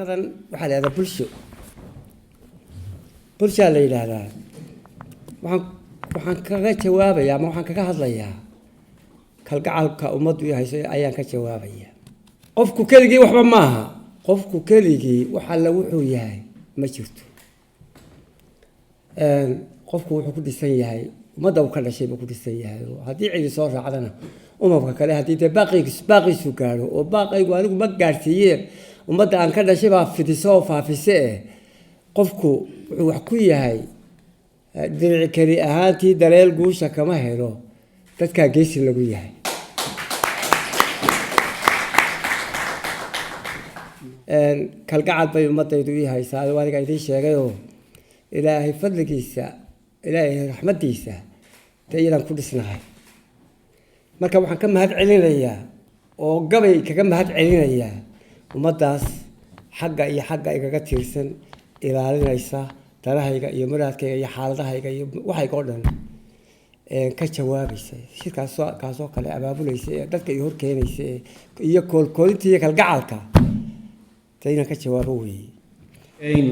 maantadan waxaa la yidhahdaa bulsho bulshaa la yidhaahdaa waxaan kaga jawaabayaa ama waxaan kaga hadlayaa kalgacalka ummaddu i hayso ayaan ka jawaabayaa qofku keligii waxba maaha qofku keligii waxa la wuxuu yahay ma jirto qofku wuxuu ku dhisan yahay ummadda uu ka dhashay buu ku dhisan yahay haddii cidi soo raacdana umamka kale haddii dee baaqiisu gaadho oo baaqaygu anigu ma gaadhsiiyeen ummadda aan ka dhashay baa fidiso oo faafise qofku wuxuu wax ku yahay dirici keli ahaantii dareel guusha kama helo dadkaa geesi lagu yahay kalgacal bay ummadaydu ii haysaa adoo aniga idiin sheegayoo ilaahay fadligiisa ilaahay raxmaddiisa dee iyadaan ku dhisnahay marka waxaan ka mahad celinayaa oo gabay kaga mahad celinayaa ummaddaas xagga iyo xagga igaga tiirsan ilaalinaysa darahayga iyo muraadkayga iyo xaaladahayga iyo waxayga oo dhan ka jawaabaysa kaasoo kale abaabulaysa ee dadka iyo horkeenaysa iyo koolkoolinta iyo kalgacalka dee inaan ka jawaabo weeye.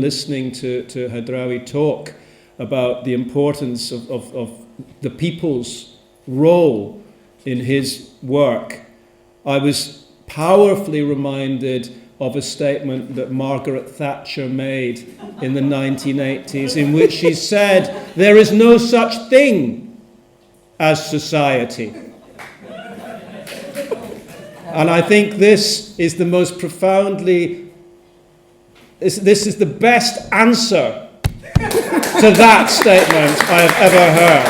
Listening to Hadraawi talk about the importance of the people's role in his work, I was powerfully reminded of a statement that Margaret Thatcher made in the 1980s, in which she said, "There is no such thing as society." And I think this is the most profoundly, this is the best answer to that statement I have ever heard.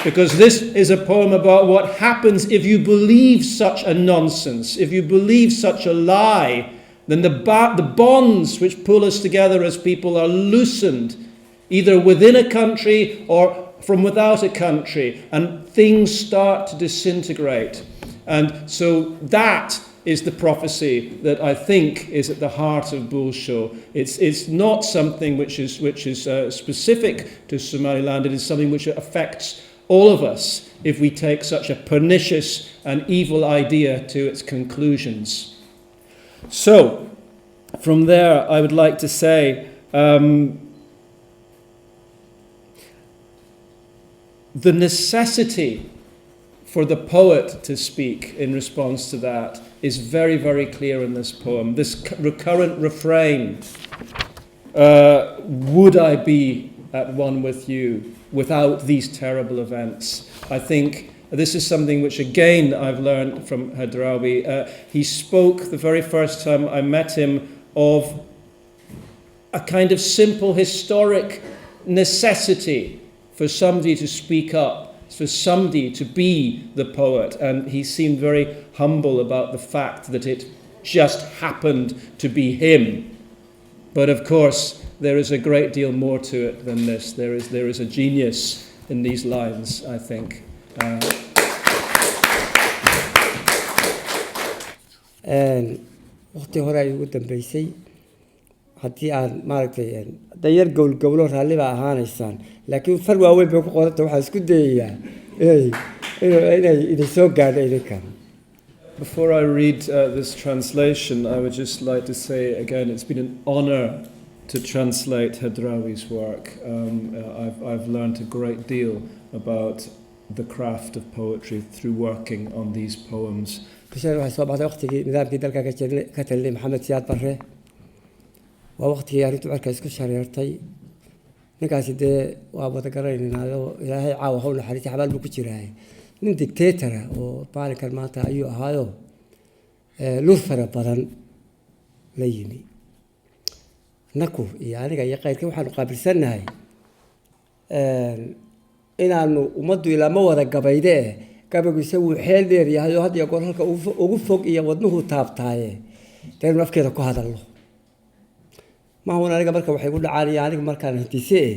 Because this is a poem about what happens if you believe such a nonsense, if you believe such a lie, then the bonds which pull us together as people are loosened, either within a country or from without a country, and things start to disintegrate. And so that is the prophecy that I think is at the heart of BULSHO. It's not something which is specific to Somaliland. It is something which affects all of us if we take such a pernicious and evil idea to its conclusions. So, from there, I would like to say the necessity for the poet to speak in response to that is very, very clear in this poem. This recurrent refrain, would I be at one with you without these terrible events? I think this is something which again I've learned from Hadraawi. He spoke the very first time I met him of a kind of simple historic necessity for somebody to speak up, for somebody to be the poet, and he seemed very humble about the fact that it just happened to be him. But of course, there is a great deal more to it than this. There is a genius in these lines, I think. waqti hore ay ugu dambeysay haddii aan maaragtay dayar gowlgowlo raalli baa ahaanaysaan laakiin far waaweyn bay ku qoranta waxaan isku dayayaa inay idin soo gaadho idinkan. Before I read this translation, I would just like to say again, it's been an honor to translate Hadraawi's work. I've learned a great deal about the craft of poetry through working on these poems. waxay soo baxday waqtigii nidaamkii dalka ka taliyay maxamed siyaad barre waa waqtigii arrintu markaa isku shareertay ninkaasi dee waa wada garanaynaayo ilaahay caawa hawl naxariista xabaal buu ku jiraa nin dictatora oo maalinkan maanta ayuu ahaayo lur fara badan la yimi naku iyo aniga iyo qayrkii waxaanu qaabilsannahay inaanu ummaddu ilaa ma wada gabayde gabaygu isagu xeel dheer yahay oo had iyo goor halka ugu fog iyo wadnuhu taabtaaye dee nafkeeda ku hadallo maahan aniga marka waxay ku dhacaan iyo aniga markaan hindisee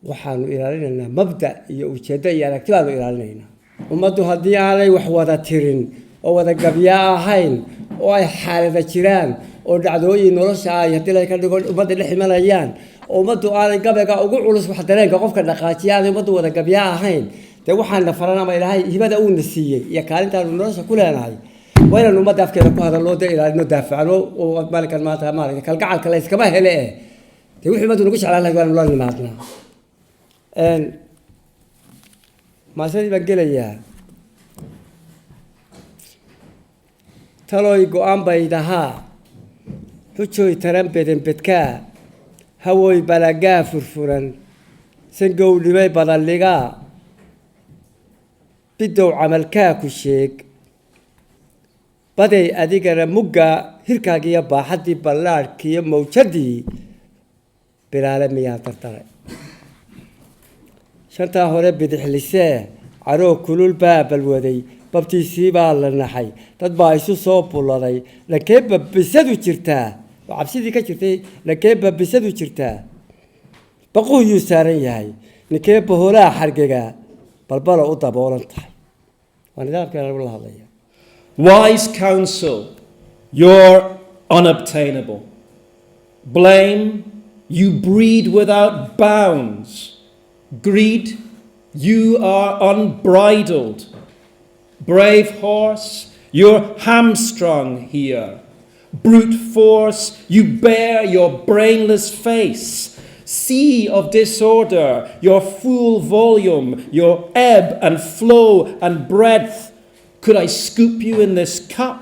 waxaanu ilaalinaynaa mabda iyo ujeeddo iyo aragti baanu ilaalinaynaa ummaddu haddii aanay wax wada tirin oo wada gabyaa ahayn oo ay xaalada jiraan oo dhacdooyin nolosha ay haddii la ka dhigo ummadda dhex imanayaan oo ummaddu aanay gabayga ugu culus wax dareenka qofka dhaqaajiya aanay ummaddu wada gabyaa ahayn dee waxaan la faran ama ilaahay hibada uuna siiyey iyo kaalintaanu nolosha ku leenahay وين ما دافع كده هذا اللود إلى إنه دافع له ومالك الماتها مالك كالقعد كلايس كما هلا تقول ما تقولش على الله قال الله ماتنا إن ما سيد بقول إياه تلو يقوم بيدها حشوي ترم بدن بدكا هوي بلغا فرفرن سنقو لمي بدلغا بدو عملكا كشيك بدي أديك مجا هركاجيا بحدي بلار كي موجودي بالعالم يا ترتاح شنتا هوري بدحلسه عرو كل الباب الودي بابتي سيبا لنحي تتبع يسو صوب والله لكيب بسدو جرتا وعبسيدي كجرتي لكيب بسدو جرتا بقوه يسارين ياهي نكيب هولا حرقا بالبالا اوطا بولنتحي وانا دارك انا والله هذا Wise counsel, you're unobtainable. Blame, you breed without bounds. Greed, you are unbridled. Brave horse, you're hamstrung here. Brute force, you bear your brainless face. Sea of disorder, your full volume, your ebb and flow and breadth. Could I scoop you in this cup?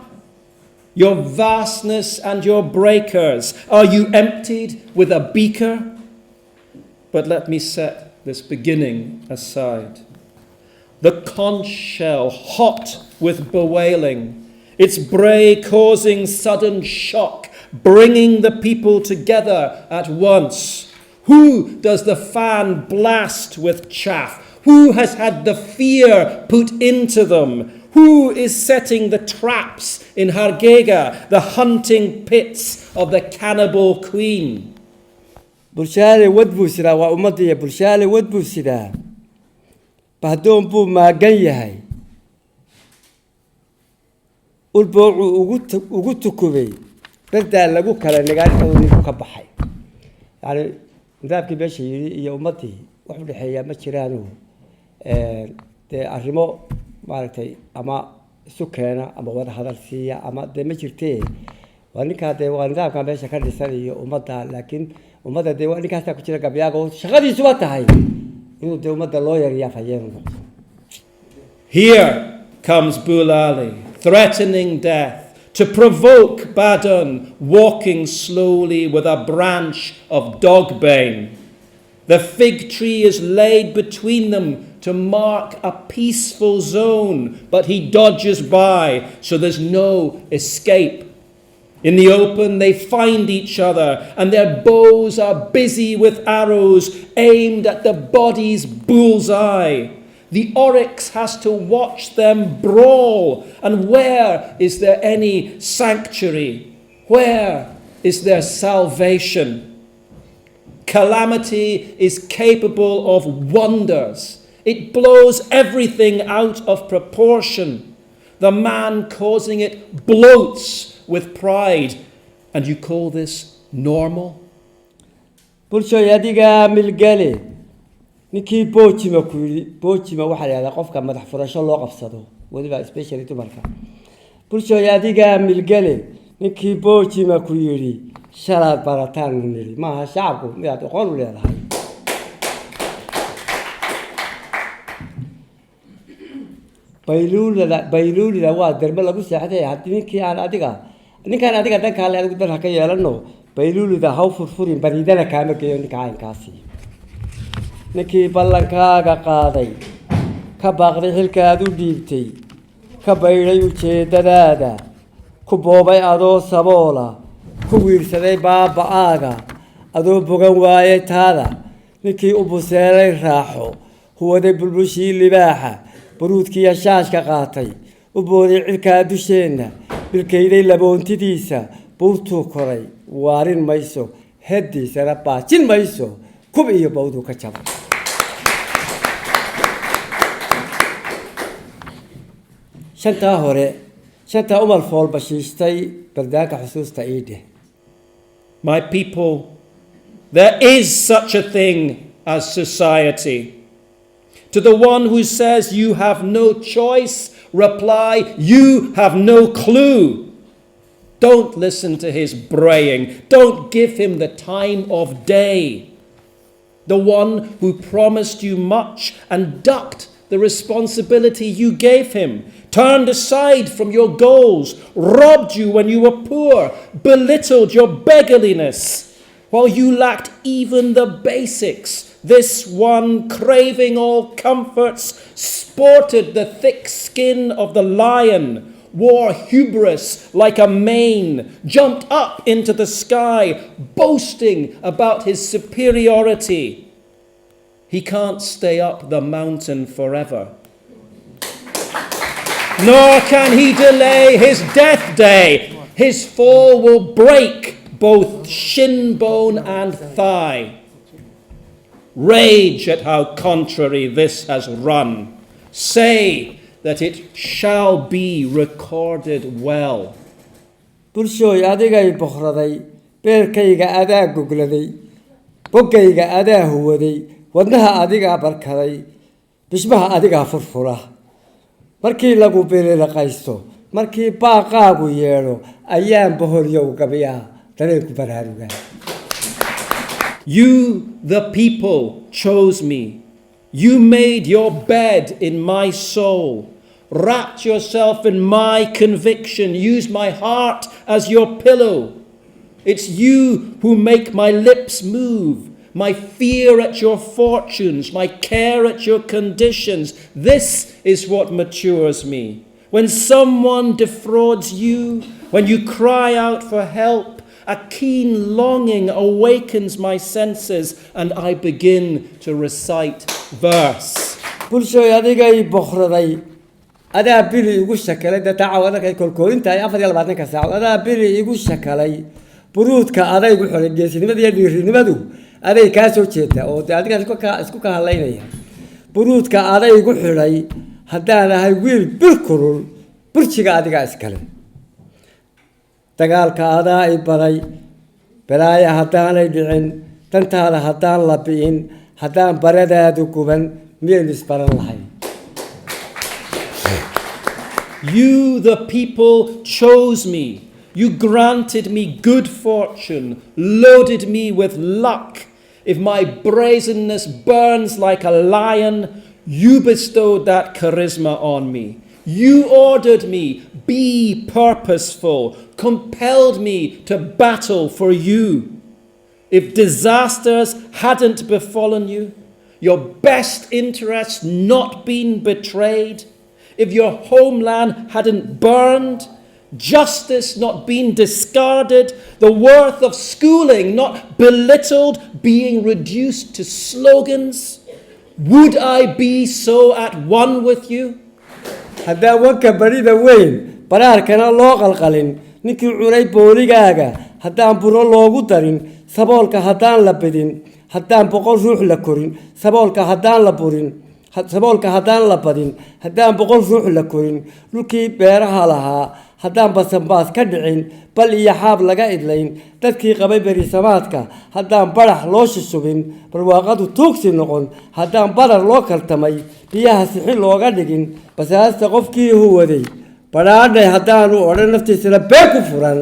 Your vastness and your breakers, are you emptied with a beaker? But let me set this beginning aside. The conch shell hot with bewailing, its bray causing sudden shock, bringing the people together at once. Who does the fan blast with chaff? Who has had the fear put into them? Who is setting the traps in Hargega, the hunting pits of the cannibal queen? برشالي ودبو سدا وأمتي برشالي ودبو سدا بهدوم بو ما جاي والبوع وقلت كوبي بدأ لقوا كلا نقال أو نكبحي يعني ذاك بيش يا أمتي وحول حياة ما شرانو أرمو مالتي أما سكانة أما وضع هذا السيا أما ده ما شرتيه وأنا كده وأنا ذاك كان بيش كان لساني أمتها لكن أمتها ده وأنا كده كنت لقى بياقو شغالي سوتها هاي إنه ده أمتها lawyer يا فيهم. Here comes Bulali, threatening death, to provoke Badun, walking slowly with a branch of dogbane. The fig tree is laid between them to mark a peaceful zone, but he dodges by, so there's no escape. In the open, they find each other, and their bows are busy with arrows aimed at the body's bullseye. The oryx has to watch them brawl, and where is there any sanctuary? Where is there salvation? Calamity is capable of wonders. It blows everything out of proportion. The man causing it bloats with pride. And you call this normal? بولشو يديك ملقالي نكي بوتشي ما واحد هذا قف كان مدح فرش الله قفصده ودي بقى سبيشالي تمركا بولشو يديك ملقالي نكي بوتشي ما كويري شراب براتان مني ما شعبكم يا تقولوا لي هذا بيلول لا واد درب لا بس حتى حتى كان أديك ده كان لا يقدر حكي لأنه بيلول ده هاو فرفورين بديدنا كامل كيون كاين كاسي نكي بلنكا قاضي كباغري حلكادو ديبتي كبيري وجهدادا كبوباي ادو سبولا كويرسداي باباغا ادو بوغان وايي تادا نكي اوبوسيري راحو هو دي بلبشي لباحه برودكي شاشكا قاتay وبودي cilka dusheena bilkayday laboontidiisa buurtu koray waarin mayso heediisana baajin mayso kub iyo bawdu ka jabay shanta hore shanta umal fool bashiistay bardaaka xusuusta iide. My people, there is such a thing as society. To the one who says you have no choice reply, "You have no clue." Don't listen to his braying. Don't give him the time of day. The one who promised you much and ducked the responsibility you gave him, turned aside from your goals, robbed you when you were poor, belittled your beggarliness, while you lacked even the basics. This one, craving all comforts, sported the thick skin of the lion, wore hubris like a mane, jumped up into the sky, boasting about his superiority. He can't stay up the mountain forever. Nor can he delay his death day. His fall will break both shin bone and thigh. Rage at how contrary this has run. Say that it shall be recorded well. bulshooy adigay boqraday beerkayga adaa gogladay boggayga adaa huwaday wadnaha adigaa barkaday bishmaha adigaa furfura markii lagu beeraqaysto markii baaqaagu yeedho ayaan boholyow gabiyaa dareenku baraaruga. You, the people, chose me. You made your bed in my soul, wrapped yourself in my conviction, used my heart as your pillow. It's you who make my lips move, my fear at your fortunes, my care at your conditions. This is what matures me. When someone defrauds you, when you cry out for help, a keen longing awakens my senses and I begin to recite verse. bulshooy adigay boqraday adaa biri igu shakalay datacaawada kay kolkoolinta ay 24 saac adaa biri igu shakalay buruudka adaygu xulay geesinimada iyo dhiirinimadu aday ka soo jeeda oo adiga isku ka halaynaya buruudka adaygu xulay haddaan ahay wiil bir kulul burjiga adiga iskale dagaalka adaa ay baray balaaya haddaanay dhicin dantaada haddaan la bi'in haddaan baradaadu guban miyaynu isbaran lahayn. You, the people, chose me. You granted me good fortune, loaded me with luck. If my brazenness burns like a lion, you bestowed that charisma on me. You ordered me, be purposeful, compelled me to battle for you. If disasters hadn't befallen you, your best interests not been betrayed, if your homeland hadn't burned, justice not been discarded, the worth of schooling not belittled, being reduced to slogans, would I be so at one with you? haddaa wanka barida weyn baraarkana loo qalqalin ninkii cunay booligaaga haddaan buro loogu darin saboolka haddaan la bidin haddaan boqol ruux la korin saboolka haddaan la badin haddaan boqol ruux la korin dhulkii beeraha lahaa haddaan basanbaas ka dhicin bal iyo xaab laga idlayn dadkii qabay berisamaadka haddaan barax loo shishubin barwaaqadu tuugsi noqon haddaan barar loo kaltamay biyaha sixi looga dhigin basaasta qofkii huwaday badhaadhay haddaanu odhan naftiisana bee ku furan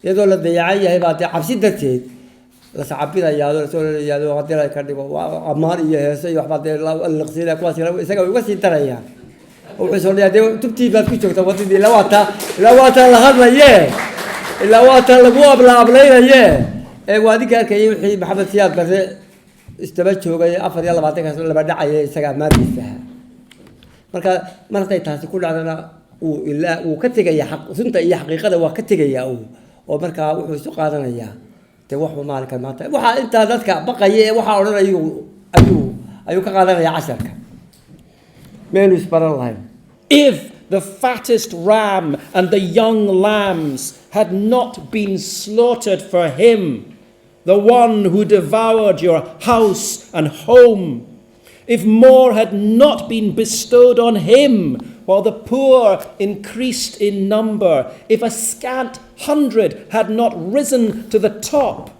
iyadoo la dayacan yahay baa dee cabsi darteed la sacabidayaado lasoo lalayaado haddii la ka dhigo ammaan iyo heese iyo waxbaa dee liqsiina kuwaas isaga uga sii darayaan wuxuu soo dhiyaa dee tubtii baad ku joogtaa wadadii ilaa waataa la hadlaye ilaa waataa lagu ablaablaynaye ee waa adinka arkayay wixii maxamed siyaad barre istaba joogay 24 laba dhacaya isaga maarkiisa marka markay taasi ku dhacdana uu ka tegaya xaq sunta iyo xaqiiqada waa ka tegaya oo marka wuxuu isu qaadanayaa te wuxuu maalka maanta waxa inta dadka baqaya ee waxa oranayuu ayuu ka qaadanaya casharka meenu isbaran lahayn. If the fattest ram and the young lambs had not been slaughtered for him, the one who devoured your house and home, if more had not been bestowed on him while the poor increased in number, if a scant 100 had not risen to the top,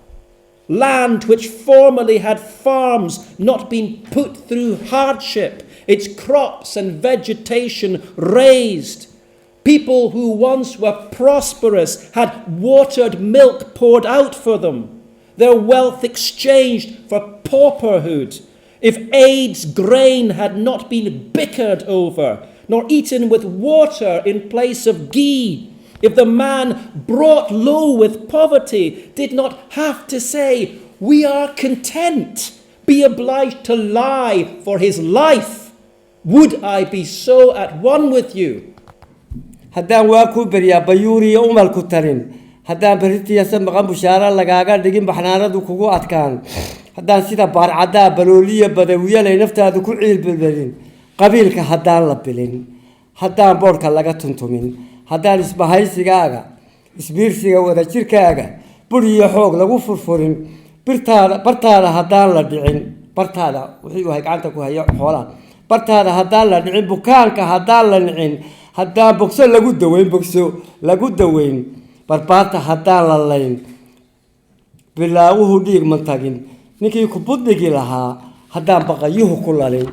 land which formerly had farms not been put through hardship, its crops and vegetation raised. People who once were prosperous had watered milk poured out for them, their wealth exchanged for pauperhood. If AIDS grain had not been bickered over, nor eaten with water in place of ghee, if the man brought low with poverty did not have to say, "We are content," be obliged to lie for his life, would I be so at one with you? haddaan waa ku beriyaa bayuuriya umalku tarin haddaan berritiyasa maqan bushaara lagaaga dhigin baxnaanadu kugu adkaan haddaan sida baarcaddaa balooliya badawiyalay naftaadu ku ciilbelbelin qabiilka haddaan la bilin haddaan boodhka laga tuntumin haddaan isbahaysigaaga isbiirsiga wadajirkaaga bur iyo xoog lagu furfurin bartaada haddaan la dhicin bartaada wixii uu gacanta ku hayo xoolaha bartaada haddaan la dhicin bukaanka haddaan la nicin haddaan bogso lagu daweyn barbaarta haddaan la layn bilaawuhu dhiig ma tagin ninkii ku buddhigi lahaa haddaan baqayuhu ku lalin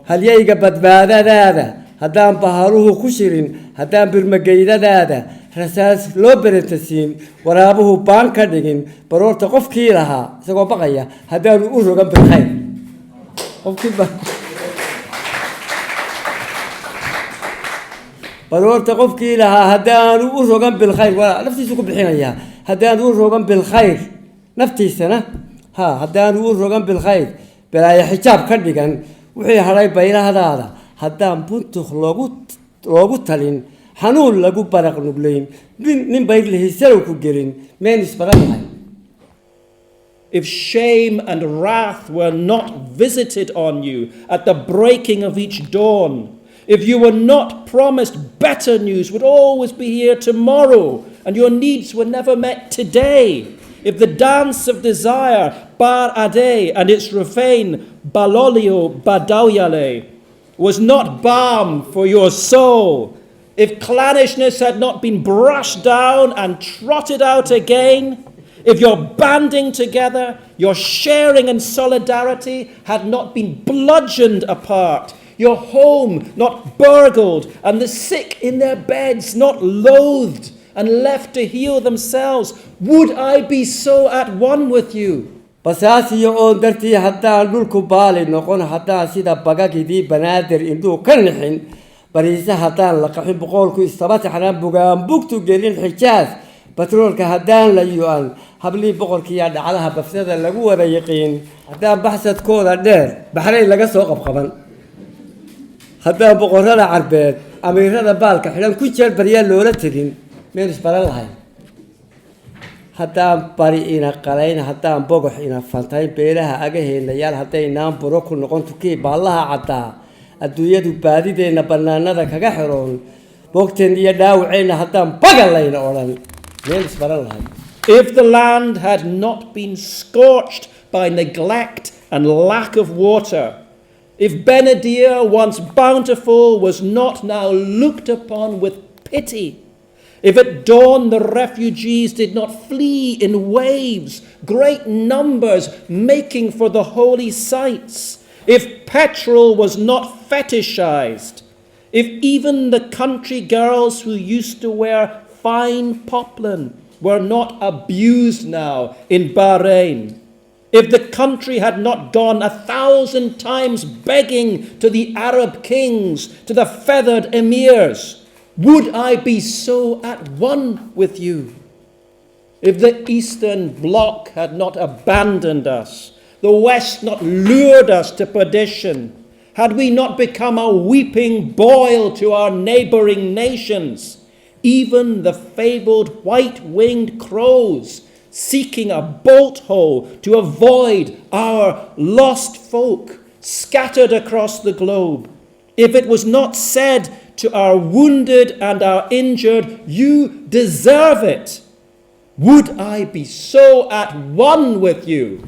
halyayga badbaadadaada haddaan baharuhu ku shirin haddaan birmageydadaada rasaas loo berentasiin waraabuhu baan ka dhigin baroorta qofkii lahaa isagoo baqaya haddaanu u rogan bilkhayr baroorta qofkii lahaa haddaanu u rogan bilkhayr waa naftiisu ku bixinayaa haddaanu u rogan bilkhayr naftiisana haddaanu u rogan bilkhayr balaayo xijaab ka dhigan wixii hadhay baylahadaada haddaan buntuk loogu talin xanuun lagu baraq nuglayn nin baydlihiisalow ku gelin meen isbaran lahay. If shame and wrath were not visited on you at the breaking of each dawn, if you were not promised better news would always be here tomorrow, and your needs were never met today, if the dance of desire, Bar Ade, and its refrain, Balolio Badawyale, was not balm for your soul, if clannishness had not been brushed down and trotted out again, if your banding together, your sharing and solidarity had not been bludgeoned apart, your home not burgled, and the sick in their beds not loathed and left to heal themselves, would I be so at one with you? basaasiyo oo dartii haddaan dhulku baali noqon haddaan sida bagagidii banaadir indhuu ka nixin bariise haddaan la qaxin boqolku istaba taxnaan bugaan bugtu gelin xijaas batroolka haddaan la yu-an hablii boqorkiiya dhacdaha bafsada lagu wada yaqiin haddaan baxsadkooda dheer baxray laga soo qabqaban haddaan boqorrada carbeed amiirada baalka xidhan ku jeer baryaa loola tegin meel isbaran lahay haddaan bari ina qalayn haddaan bogox ina fantayn beelaha agaheenayaal haddaynaan buro ku noqon tukii baallaha caddaa adduunyadu baadideenna bannaanada kaga xiroon boogteen iyo dhaawaceenna haddaan bagalayna odhan meel isbaran lahay. If the land had not been scorched by neglect and lack of water, if Benadir, once bountiful, was not now looked upon with pity, if at dawn the refugees did not flee in waves, great numbers making for the holy sites, if petrol was not fetishized, if even the country girls who used to wear fine poplin were not abused now in Bahrain, if the country had not gone 1,000 times begging to the Arab kings, to the feathered emirs, would I be so at one with you? If the Eastern Bloc had not abandoned us, the West not lured us to perdition, had we not become a weeping boil to our neighboring nations, even the fabled white-winged crows seeking a bolt hole to avoid our lost folk scattered across the globe, if it was not said to our wounded and our injured, you deserve it, would I be so at one with you?